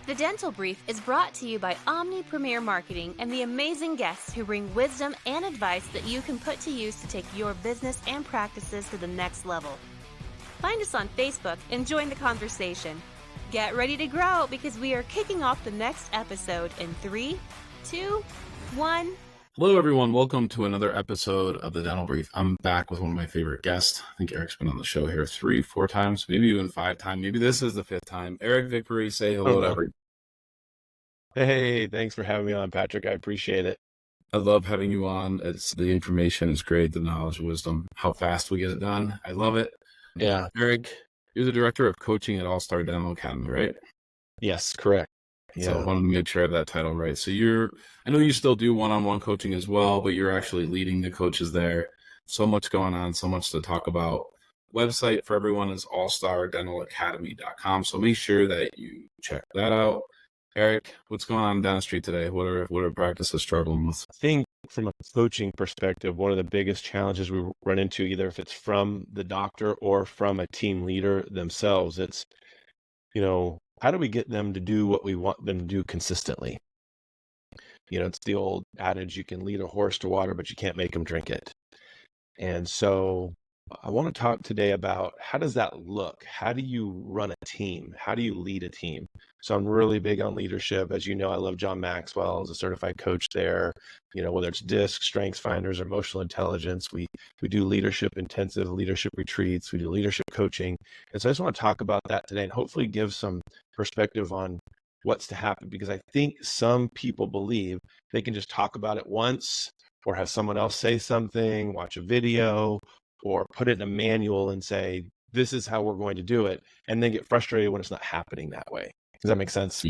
The Dental Brief is brought to you by Omni Premier Marketing and the amazing guests who bring wisdom and advice that you can put to use to take your business and practices to the next level. Find us on Facebook and join the conversation. Get ready to grow because we are kicking off the next episode in 3, 2, 1. Hello, everyone. Welcome to another episode of the Dental Brief. I'm back with one of my favorite guests. I think Eric's been on the show here 3, 4 times, maybe even 5 times. Maybe this is the 5th time. Eric Vickery, say hello to everyone. Hey, thanks for having me on, Patrick. I appreciate it. I love having you on. The information is great, the knowledge, wisdom, how fast we get it done. I love it. Yeah. Eric, you're the director of coaching at All-Star Dental Academy, right? Yes, correct. Yeah. So I wanted to make sure I have that title right. So I know you still do one-on-one coaching as well, but you're actually leading the coaches there. So much going on, so much to talk about. Website for everyone is allstardentalacademy.com. So make sure that you check that out. Eric, what's going on in dentistry today? What are practices struggling with? I think from a coaching perspective, one of the biggest challenges we run into, either if it's from the doctor or from a team leader themselves, it's, how do we get them to do what we want them to do consistently? It's the old adage, you can lead a horse to water, but you can't make them drink it. And so I want to talk today about how does that look? How do you run a team? How do you lead a team? So I'm really big on leadership. As you know, I love John Maxwell as a certified coach there. Whether it's DISC, Strengths Finders, or Emotional Intelligence, we do leadership intensive leadership retreats. We do leadership coaching. And so I just want to talk about that today and hopefully give some perspective on what's to happen, because I think some people believe they can just talk about it once or have someone else say something, watch a video, or put it in a manual and say, this is how we're going to do it, and then get frustrated when it's not happening that way. Does that make sense?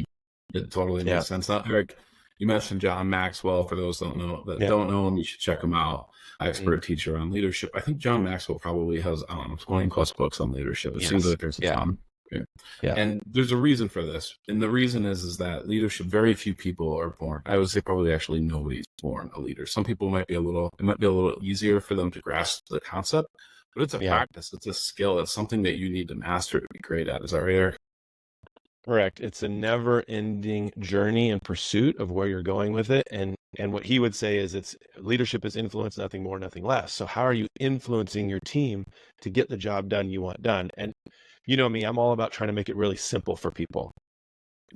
It totally makes sense. Now, Eric, you mentioned John Maxwell. For those don't know him, you should check him out. Expert teacher on leadership. I think John Maxwell probably has 20 plus books on leadership. It seems like there's a ton. Yeah. And there's a reason for this. And the reason is that leadership, very few people are born. I would say probably actually nobody's born a leader. Some people it might be a little easier for them to grasp the concept, but it's a practice. It's a skill. It's something that you need to master to be great at. Is that right, Eric? Correct. It's a never-ending journey and pursuit of where you're going with it. And what he would say is leadership is influence, nothing more, nothing less. So how are you influencing your team to get the job done you want done? And you know me, I'm all about trying to make it really simple for people.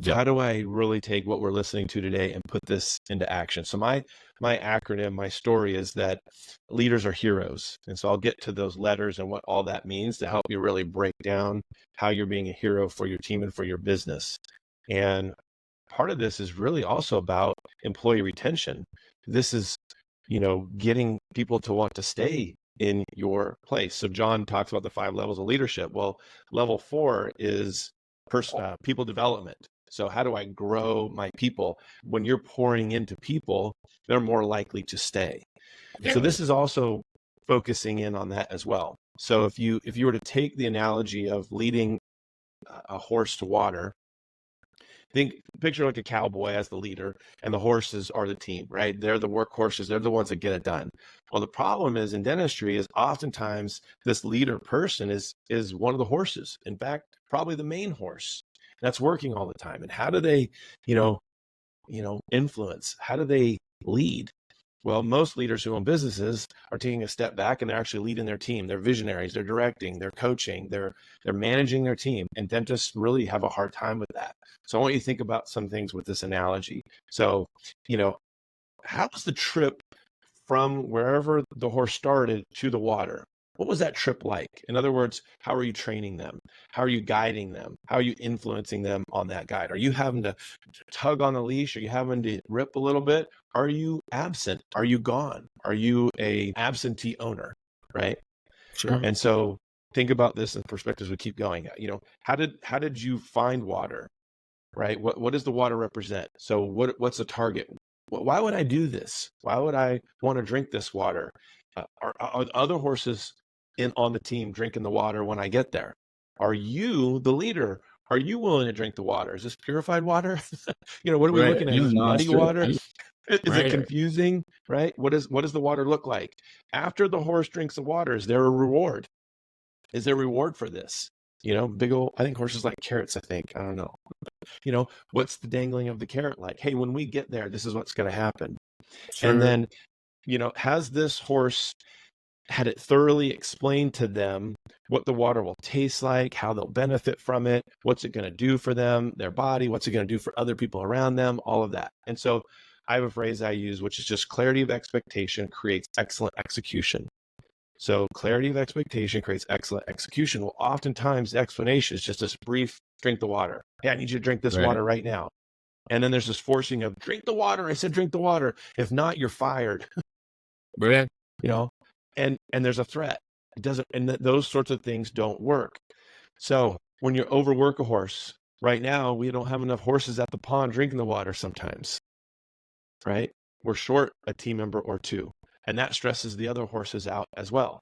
So how do I really take what we're listening to today and put this into action? So my acronym, my story is that leaders are heroes. And so I'll get to those letters and what all that means to help you really break down how you're being a hero for your team and for your business. And part of this is really also about employee retention. This is, getting people to want to stay in your place. So John talks about the 5 levels of leadership. Well, level 4 is people development. So how do I grow my people? When you're pouring into people, they're more likely to stay. So this is also focusing in on that as well. So if you were to take the analogy of leading a horse to water, picture like a cowboy as the leader and the horses are the team, right? They're the workhorses. They're the ones that get it done. Well, the problem is in dentistry is oftentimes this leader person is one of the horses. In fact, probably the main horse that's working all the time. And how do they, influence? How do they lead? Well, most leaders who own businesses are taking a step back and they're actually leading their team. They're visionaries, they're directing, they're coaching, they're managing their team. And dentists really have a hard time with that. So I want you to think about some things with this analogy. So, how was the trip from wherever the horse started to the water? What was that trip like? In other words, how are you training them? How are you guiding them? How are you influencing them on that guide? Are you having to tug on the leash? Are you having to rip a little bit? Are you absent? Are you gone? Are you a absentee owner? Right? Sure. And so think about this in perspective as we keep going. How did you find water? Right? What does the water represent? So what's the target? Why would I do this? Why would I want to drink this water? Are other horses on the team drinking the water when I get there? Are you the leader? Are you willing to drink the water? Is this purified water? What are we looking at? Is this muddy water? Is it confusing? Right? What does the water look like? After the horse drinks the water, is there a reward? Is there a reward for this? Big old, I think horses like carrots, I don't know. what's the dangling of the carrot like? Hey, when we get there, this is what's going to happen. Sure. And then, has this horse had it thoroughly explained to them what the water will taste like, how they'll benefit from it, what's it going to do for them, their body, what's it going to do for other people around them, all of that. And so I have a phrase I use, which is just clarity of expectation creates excellent execution. So clarity of expectation creates excellent execution. Well, oftentimes the explanation is just this brief, drink the water. Hey, I need you to drink this water right now. And then there's this forcing of drink the water. I said, drink the water. If not, you're fired. Right. And there's a threat. It doesn't, and those sorts of things don't work. So when you overwork a horse, right now, we don't have enough horses at the pond drinking the water sometimes, right? We're short a team member or two, and that stresses the other horses out as well.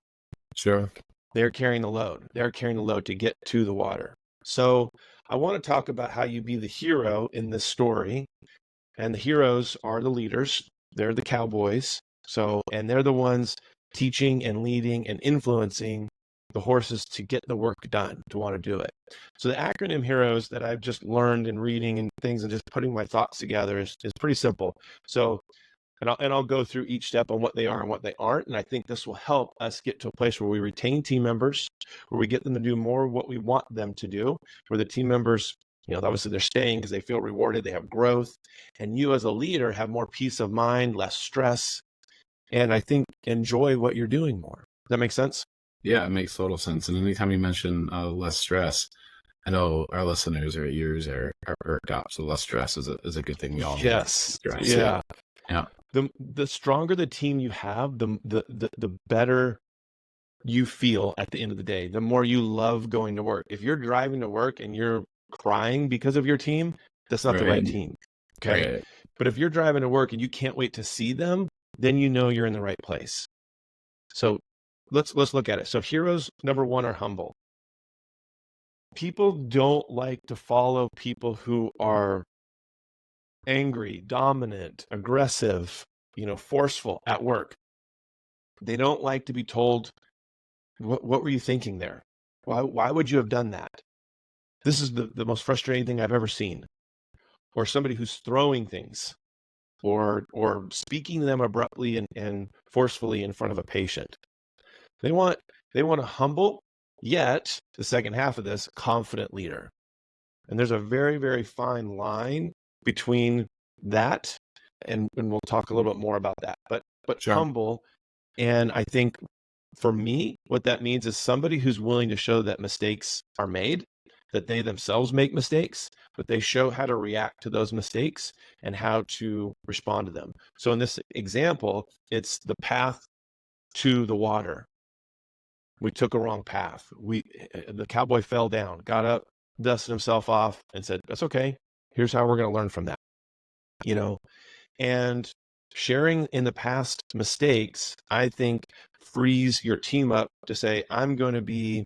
Sure. They're carrying the load. They're carrying the load to get to the water. So I want to talk about how you be the hero in this story. And the heroes are the leaders. They're the cowboys. And they're the ones teaching and leading and influencing the horses to get the work done, to want to do it. So the acronym heroes that I've just learned in reading and things and just putting my thoughts together is pretty simple. So, and I'll go through each step on what they are and what they aren't. And I think this will help us get to a place where we retain team members, where we get them to do more of what we want them to do, where the team members, obviously they're staying because they feel rewarded, they have growth. And you as a leader have more peace of mind, less stress, and I think enjoy what you're doing more. Does that make sense? Yeah, it makes total sense. And anytime you mention less stress, I know our listeners or ears are irked out, so less stress is a good thing. We all need stress. Yeah. Yeah. The stronger the team you have, the better you feel at the end of the day. The more you love going to work. If you're driving to work and you're crying because of your team, that's not the right team. Okay. Right. But if you're driving to work and you can't wait to see them, then you're in the right place. So let's look at it. So heroes, number one, are humble. People don't like to follow people who are angry, dominant, aggressive, forceful at work. They don't like to be told, what were you thinking there? Why would you have done that? This is the most frustrating thing I've ever seen. Or somebody who's throwing things or speaking to them abruptly and forcefully in front of a patient. They want a humble, yet the second half of this, confident leader. And there's a very, very fine line between that, and we'll talk a little bit more about that, but sure. Humble. And I think for me, what that means is somebody who's willing to show that mistakes are made, that they themselves make mistakes, but they show how to react to those mistakes and how to respond to them. So in this example, it's the path to the water. We took a wrong path. The cowboy fell down, got up, dusted himself off, and said, "That's okay. Here's how we're going to learn from that." And sharing in the past mistakes, I think, frees your team up to say, I'm going to be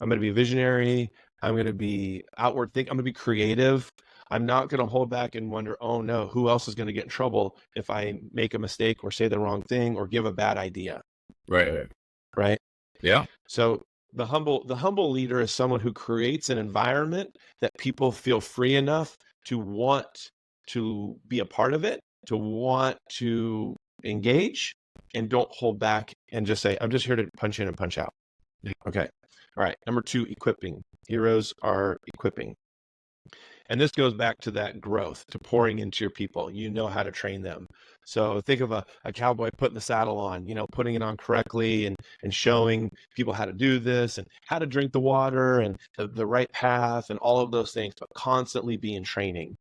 a visionary. I'm going to be outward think. I'm going to be creative. I'm not going to hold back and wonder, oh no, who else is going to get in trouble if I make a mistake or say the wrong thing or give a bad idea. Right. Yeah. So the humble leader is someone who creates an environment that people feel free enough to want to be a part of it, to want to engage, and don't hold back and just say, I'm just here to punch in and punch out. Okay. All right. Number two, equipping. Heroes are equipping. And this goes back to that growth, to pouring into your people. You know how to train them. So think of a cowboy putting the saddle on, putting it on correctly and showing people how to do this and how to drink the water and the right path and all of those things, but constantly be in training.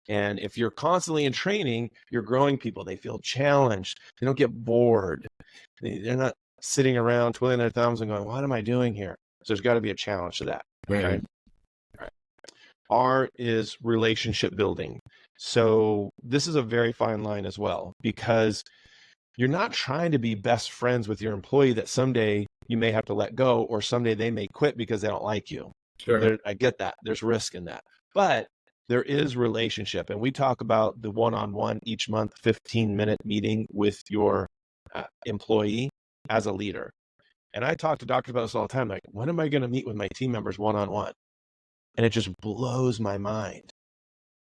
And if you're constantly in training, you're growing people. They feel challenged. They don't get bored. They're not sitting around twiddling their thumbs and going, what am I doing here? So there's got to be a challenge to that. Right. All right. R is relationship building. So this is a very fine line as well, because you're not trying to be best friends with your employee that someday you may have to let go, or someday they may quit because they don't like you. Sure. I get that. There's risk in that. But there is relationship. And we talk about the one-on-one each month, 15-minute meeting with your employee as a leader. And I talk to doctors about this all the time. Like, when am I going to meet with my team members one-on-one? And it just blows my mind.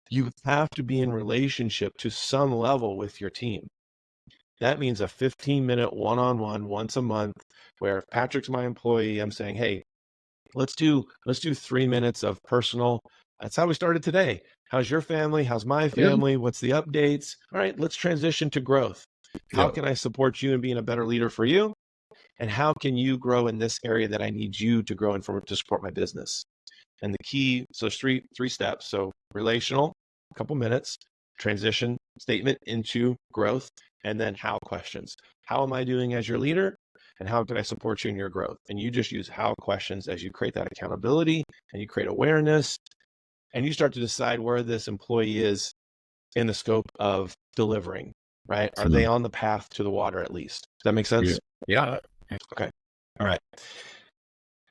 You have to be in relationship to some level with your team. That means a 15-minute one-on-one once a month where if Patrick's my employee, I'm saying, hey, let's do 3 minutes of personal. That's how we started today. How's your family? How's my family? What's the updates? All right, let's transition to growth. How can I support you in being a better leader for you? And how can you grow in this area that I need you to grow in to support my business? And the key, so there's three steps. So relational, a couple minutes, transition statement into growth, and then how questions. How am I doing as your leader? And how can I support you in your growth? And you just use how questions as you create that accountability and you create awareness and you start to decide where this employee is in the scope of delivering, right? Are they on the path to the water at least? Does that make sense? Yeah. Okay. All right.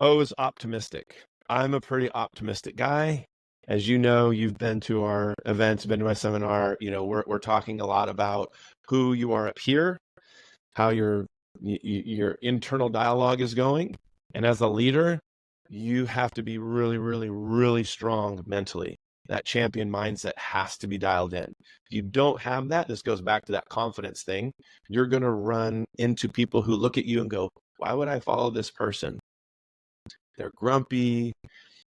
O is optimistic. I'm a pretty optimistic guy. As you know, you've been to our events, been to my seminar. You know, we're talking a lot about who you are up here, how your internal dialogue is going. And as a leader, you have to be really, really, really strong mentally. That champion mindset has to be dialed in. If you don't have that, this goes back to that confidence thing. You're going to run into people who look at you and go, why would I follow this person? They're grumpy.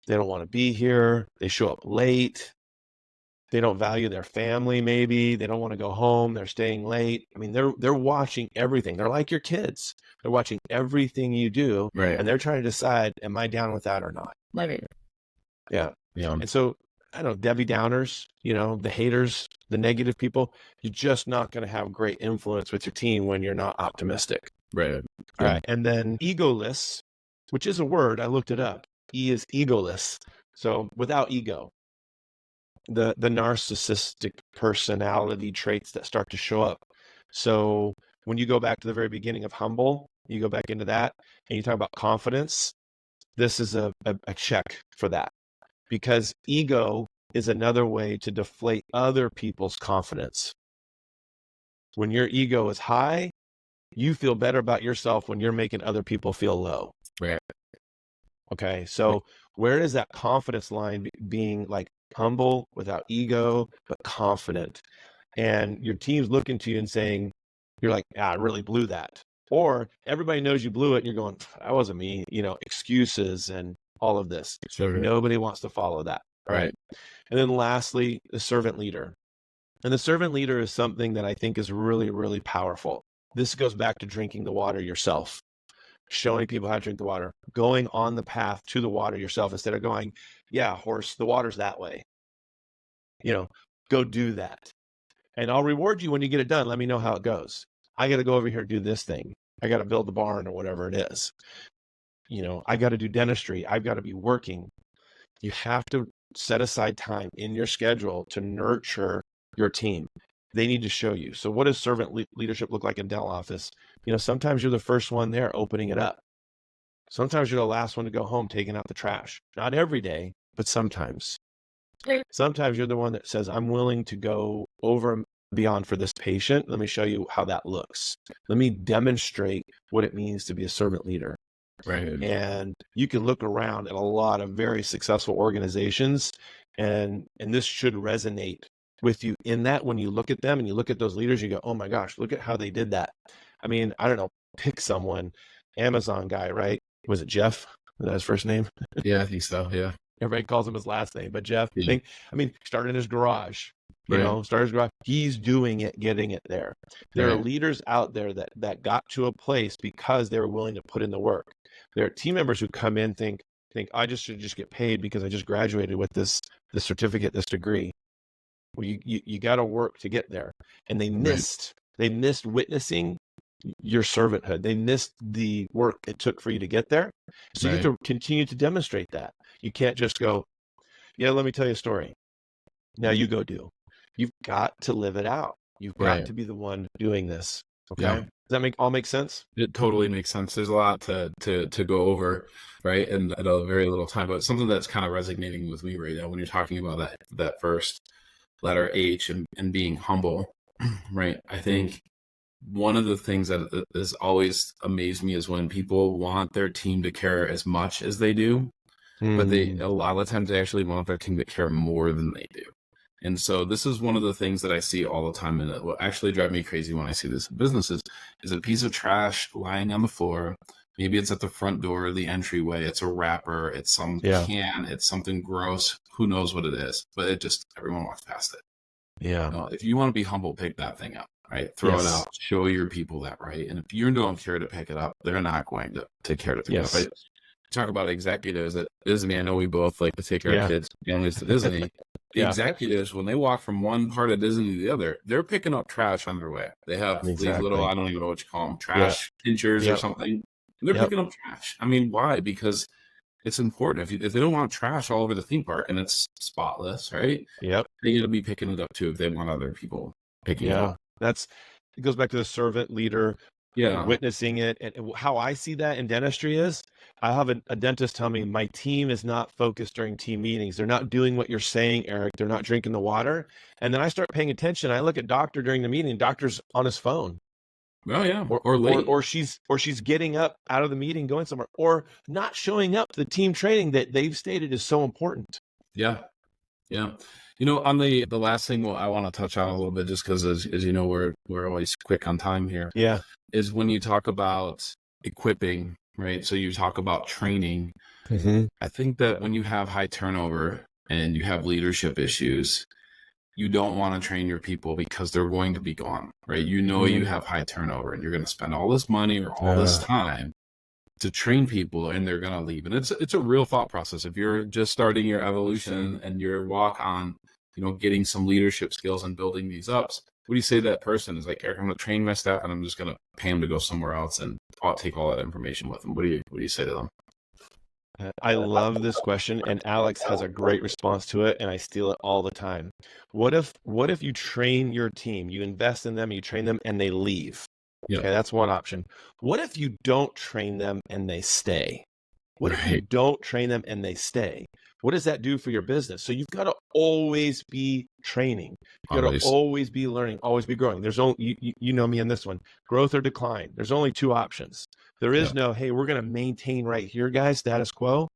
They don't want to be here. They show up late. They don't value their family, maybe. They don't want to go home. They're staying late. I mean, they're watching everything. They're like your kids. They're watching everything you do. Right. And they're trying to decide, am I down with that or not? Right. Yeah. Yeah. And so, I don't know, Debbie Downers, you know, the haters, the negative people, you're just not going to have great influence with your team when you're not optimistic. Right. All right. And then egoless, which is a word, I looked it up. E is egoless. So without ego, the narcissistic personality traits that start to show up. So when you go back to the very beginning of humble, you go back into that and you talk about confidence, this is a check for that, because ego is another way to deflate other people's confidence. When your ego is high, you feel better about yourself when you're making other people feel low. Right. Okay. So where is that confidence line being like humble without ego, but confident? And your team's looking to you and saying, you're like, I really blew that. Or everybody knows you blew it. And you're going, that wasn't me, you know, excuses and all of this. Sure. Nobody wants to follow that. Right. And then lastly, the servant leader. And the servant leader is something that I think is really, really powerful. This goes back to drinking the water yourself, showing people how to drink the water, going on the path to the water yourself instead of going, yeah, horse, the water's that way. You know, go do that. And I'll reward you when you get it done. Let me know how it goes. I got to go over here and do this thing. I got to build the barn or whatever it is. You know, I got to do dentistry. I've got to be working. You have to set aside time in your schedule to nurture your team. They need to show you. So what does servant leadership look like in dental office? You know, sometimes you're the first one there opening it up. Sometimes you're the last one to go home taking out the trash. Not every day, but sometimes. Sometimes you're the one that says, I'm willing to go over and beyond for this patient. Let me show you how that looks. Let me demonstrate what it means to be a servant leader. Right. And you can look around at a lot of very successful organizations, and this should resonate with you in that when you look at them and you look at those leaders, you go, oh my gosh, look at how they did that. I mean, I don't know, pick someone, Amazon guy, right? Was it Jeff? Was that his first name? Yeah, I think so. Yeah. Everybody calls him his last name, but Jeff, Yeah. I mean, started in his garage, you know, started his garage. He's doing it, getting it there. There are leaders out there that got to a place because they were willing to put in the work. There are team members who come in, think I should just get paid because I just graduated with this certificate, this degree. Well, you got to work to get there. And they missed witnessing your servanthood. They missed the work it took for you to get there. So you have to continue to demonstrate that. You can't just go, yeah, let me tell you a story. Now you go do. You've got to live it out. You've got to be the one doing this. Okay. Yeah. Does that all make sense? It totally makes sense. There's a lot to go over, right? And at a very little time, but something that's kind of resonating with me right now when you're talking about that first letter H and being humble, right? I think one of the things that has always amazed me is when people want their team to care as much as they do, but a lot of times they actually want their team to care more than they do. And so this is one of the things that I see all the time. And it will actually drive me crazy when I see this in businesses is a piece of trash lying on the floor. Maybe it's at the front door or the entryway. It's a wrapper. It's some can. It's something gross. Who knows what it is? But everyone walks past it. Yeah. If you want to be humble, pick that thing up, right? Throw it out. Show your people that, right? And if you don't care to pick it up, they're not going to take care to pick it up, right? Talk about executives at Disney. I know we both like to take our kids, families to Disney. The executives, when they walk from one part of Disney to the other, they're picking up trash on their way. They have these little, I don't even know what you call them, trash pinchers or something. And they're picking up trash. I mean, why? Because it's important. If they don't want trash all over the theme park and it's spotless, right? Yep. They got to be picking it up too if they want other people picking it up. It goes back to the servant leader. Witnessing it. And how I see that in dentistry is I have a dentist tell me my team is not focused during team meetings. They're not doing what you're saying, Eric. They're not drinking the water. And then I start paying attention. I look at doctor during the meeting. Doctor's on his phone. Well, yeah, or late. Or she's getting up out of the meeting, going somewhere, or not showing up to the team training that they've stated is so important. Yeah. On the last thing I want to touch on a little bit, just because as you know, we're always quick on time here. Yeah. Is when you talk about equipping, right? So you talk about training. Mm-hmm. I think that when you have high turnover and you have leadership issues, you don't want to train your people because they're going to be gone, right? You have high turnover and you're going to spend all this money or all this time to train people and they're going to leave. And it's a real thought process. If you're just starting your evolution and your walk on, getting some leadership skills and building these ups, what do you say to that person? Is like, Eric, I'm going to train my staff and I'm just going to pay them to go somewhere else and I'll take all that information with them. What do you say to them? I love this question, and Alex has a great response to it, and I steal it all the time. What if you train your team, you invest in them, you train them, and they leave? Yeah. Okay, that's one option. What if you don't train them and they stay? What if you don't train them and they stay? What does that do for your business? So you've got to always be training. You've got to always be learning, always be growing. There's only, you know me in this one, growth or decline. There's only two options. There is no, hey, we're going to maintain right here, guys, status quo.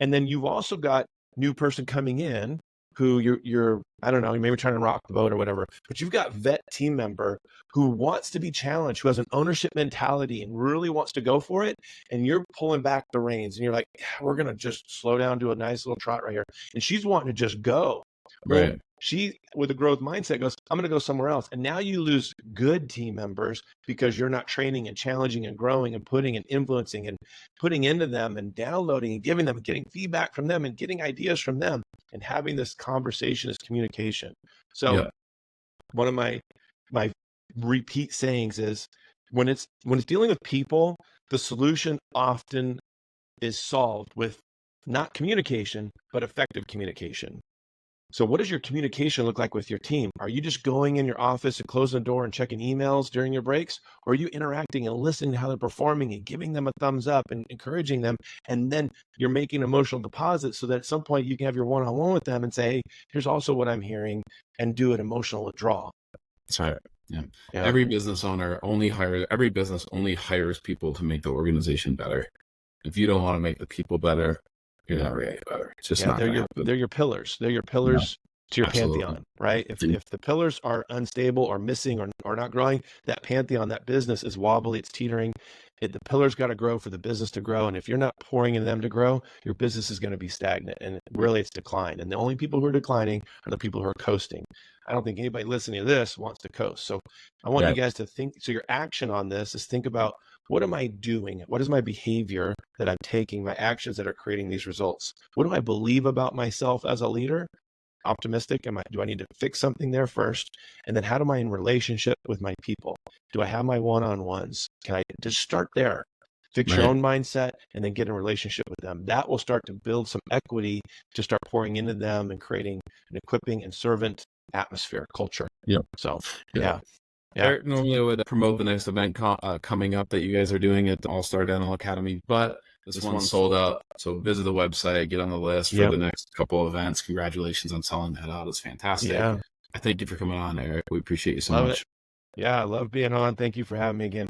And then you've also got new person coming in who you're I don't know, you may be trying to rock the boat or whatever, but you've got vet team member who wants to be challenged, who has an ownership mentality and really wants to go for it. And you're pulling back the reins and you're like, we're going to just slow down, do a nice little trot right here. And she's wanting to just go. Right. Well, she, with a growth mindset, goes, I'm going to go somewhere else. And now you lose good team members because you're not training and challenging and growing and putting and influencing and putting into them and downloading and giving them, getting feedback from them and getting ideas from them and having this conversation, this communication. So one of my repeat sayings is when it's dealing with people, the solution often is solved with not communication, but effective communication. So what does your communication look like with your team? Are you just going in your office and closing the door and checking emails during your breaks? Or are you interacting and listening to how they're performing and giving them a thumbs up and encouraging them? And then you're making emotional deposits so that at some point you can have your one-on-one with them and say, hey, here's also what I'm hearing, and do an emotional withdrawal. That's right. Yeah. Every business only hires people to make the organization better. If you don't want to make the people better, you're not really better. It's just not. They're your pillars. They're your pillars to your pantheon, right? If the pillars are unstable or missing or not growing, that pantheon, that business is wobbly, it's teetering. The pillars got to grow for the business to grow. And if you're not pouring in them to grow, your business is going to be stagnant and really it's declined. And the only people who are declining are the people who are coasting. I don't think anybody listening to this wants to coast. So I want you guys to think, so your action on this is think about, what am I doing? What is my behavior that I'm taking, my actions that are creating these results? What do I believe about myself as a leader? Optimistic? Do I need to fix something there first? And then how am I in relationship with my people? Do I have my one-on-ones? Can I just start there? Fix your own mindset and then get in a relationship with them. That will start to build some equity to start pouring into them and creating an equipping and servant atmosphere, culture. Yep. So, Eric normally would promote the next event coming up that you guys are doing at the All-Star Dental Academy, but this one's sold out. So visit the website, get on the list for the next couple of events. Congratulations on selling that out. It's fantastic. I thank you for coming on, Eric. We appreciate you so much. Yeah, I love being on. Thank you for having me again.